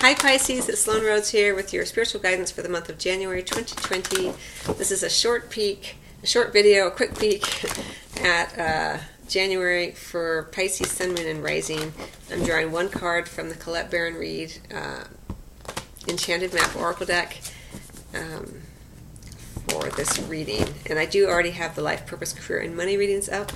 Hi Pisces, it's Sloan Rhodes here with your spiritual guidance for the month of January 2020. This is a short video, a quick peek at January for Pisces, Sun, Moon, and Rising. I'm drawing one card from the Colette Baron Reid Enchanted Map Oracle deck for this reading. And I do already have the Life, Purpose, Career, and Money readings up.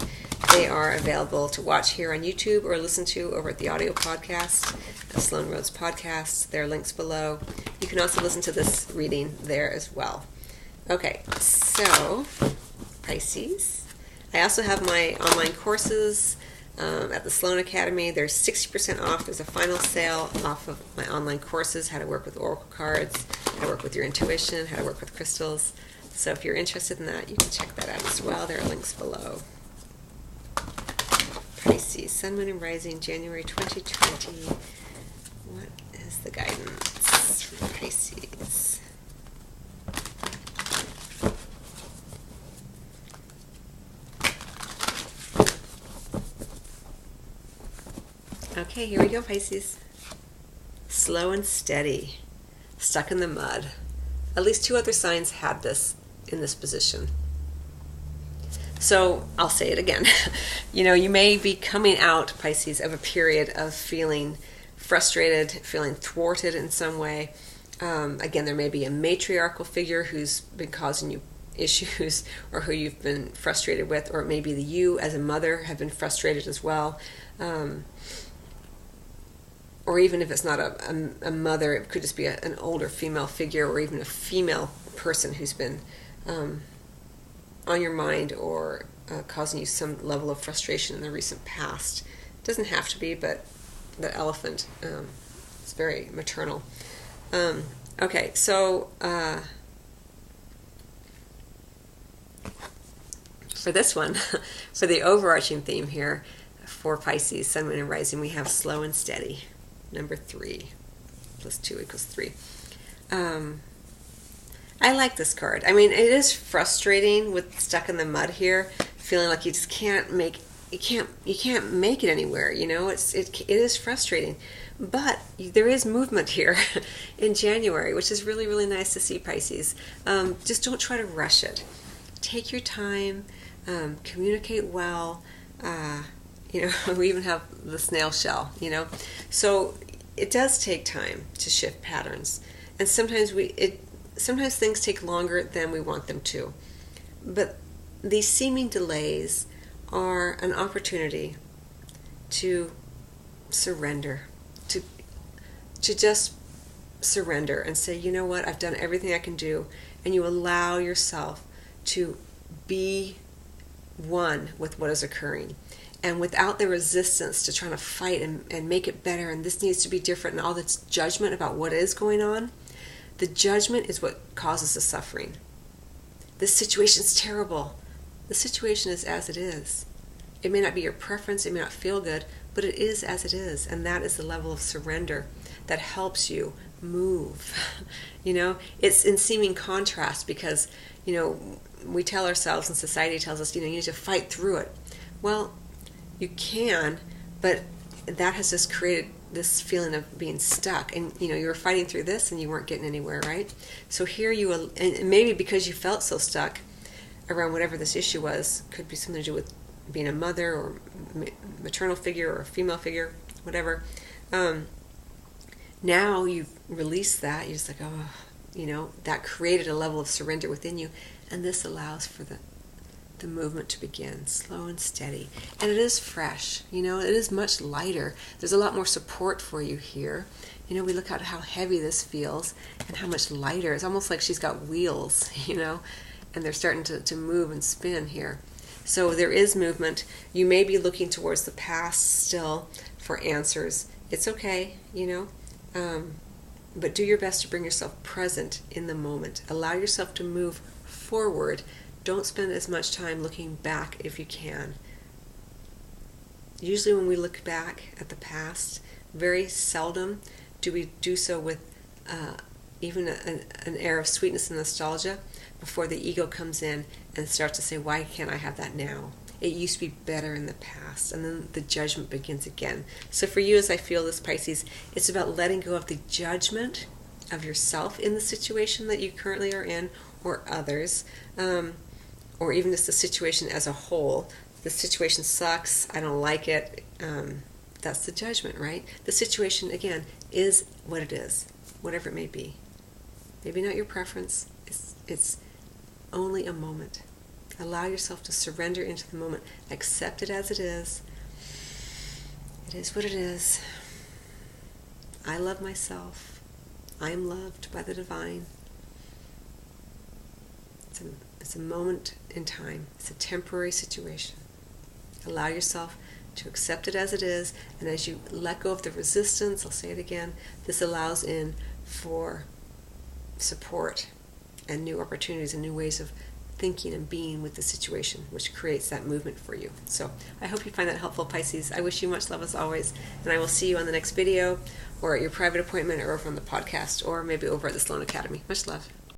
They are available to watch here on YouTube or listen to over at the audio podcast, the Sloan Rhodes podcast. There are links below. You can also listen to this reading there as well. Okay, so Pisces. I also have my online courses at the Sloan Academy. There's 60% off. There's a final sale off of my online courses, how to work with oracle cards, how to work with your intuition, how to work with crystals. So if you're interested in that, you can check that out as well. There are links below. Pisces, Sun, Moon, and Rising, January 2020. What is the guidance for Pisces? Okay, here we go, Pisces. Slow and steady, stuck in the mud. At least two other signs had this in this position. So I'll say it again. You may be coming out, Pisces, of a period of feeling frustrated, feeling thwarted in some way. Again, there may be a matriarchal figure who's been causing you issues or who you've been frustrated with, or maybe you as a mother have been frustrated as well. Or even if it's not a mother, it could just be an older female figure or even a female person who's been on your mind or causing you some level of frustration in the recent past. It doesn't have to be, but the elephant is very maternal. Okay, so for this one, for the overarching theme here for Pisces, Sun, Moon, and Rising, we have slow and steady. Number 3. Plus 2 equals 3. I like this card. I mean, it is frustrating with stuck in the mud here, feeling like you just can't make it anywhere. It is frustrating, but there is movement here in January, which is really, really nice to see, Pisces. Just don't try to rush it. Take your time. Communicate well. We even have the snail shell. So it does take time to shift patterns, and sometimes things take longer than we want them to. But these seeming delays are an opportunity to surrender, to just surrender and say, you know what, I've done everything I can do, and you allow yourself to be one with what is occurring. And without the resistance to trying to fight and make it better, and this needs to be different, and all this judgment about what is going on. The judgment is what causes the suffering. This situation is terrible. The situation is as it is. It may not be your preference, it may not feel good, but it is as it is. And that is the level of surrender that helps you move. It's in seeming contrast because, we tell ourselves and society tells us, you need to fight through it. Well, you can, but that has just created this feeling of being stuck, and you were fighting through this and you weren't getting anywhere, right? So here and maybe because you felt so stuck around whatever this issue was, could be something to do with being a mother or maternal figure or a female figure, whatever. Now you've released that, you're just like, that created a level of surrender within you, and this allows for the movement to begin, slow and steady. And it is fresh, it is much lighter. There's a lot more support for you here. We look at how heavy this feels and how much lighter. It's almost like she's got wheels, and they're starting to move and spin here. So there is movement. You may be looking towards the past still for answers. It's okay, but do your best to bring yourself present in the moment. Allow yourself to move forward. Don't spend as much time looking back if you can. Usually when we look back at the past, very seldom do we do so with even an air of sweetness and nostalgia before the ego comes in and starts to say, why can't I have that now? it used to be better in the past, and then the judgment begins again. So for you, as I feel this, Pisces, it's about letting go of the judgment of yourself in the situation that you currently are in, or others, or even just the situation as a whole. The situation sucks, I don't like it. That's the judgment, right? The situation, again, is what it is, whatever it may be. Maybe not your preference. It's only a moment. Allow yourself to surrender into the moment. Accept it as it is. It is what it is. I love myself. I am loved by the divine. It's a moment in time. It's a temporary situation. Allow yourself to accept it as it is, and as you let go of the resistance, I'll say it again, this allows in for support and new opportunities and new ways of thinking and being with the situation, which creates that movement for you. So I hope you find that helpful, Pisces. I wish you much love as always, and I will see you on the next video, or at your private appointment, or over on the podcast, or maybe over at the Sloan Academy. Much love.